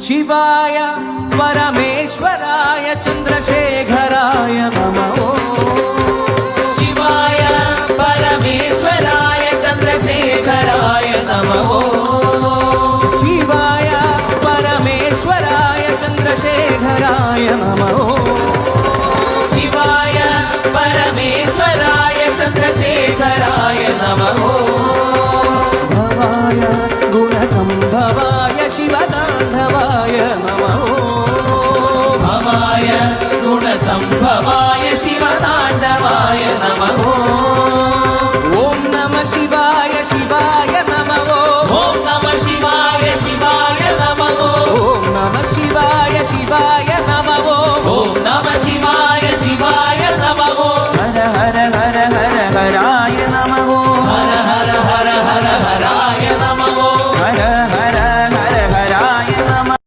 शिवाय परमेश्वराय चन्द्रशेखराय नमः। शिवाय परमेश्वराय चन्द्रशेखराय नमः। शिवाय परमेश्वराय चन्द्रशेखराय नमः। शिवाय परमेश्वराय चन्द्रशेखराय नमः। भवाय गुणसम्भवाय शिवताण्डवाय नमः। भवाय गुणसम्भवाय शिवताण्डवाय नमः।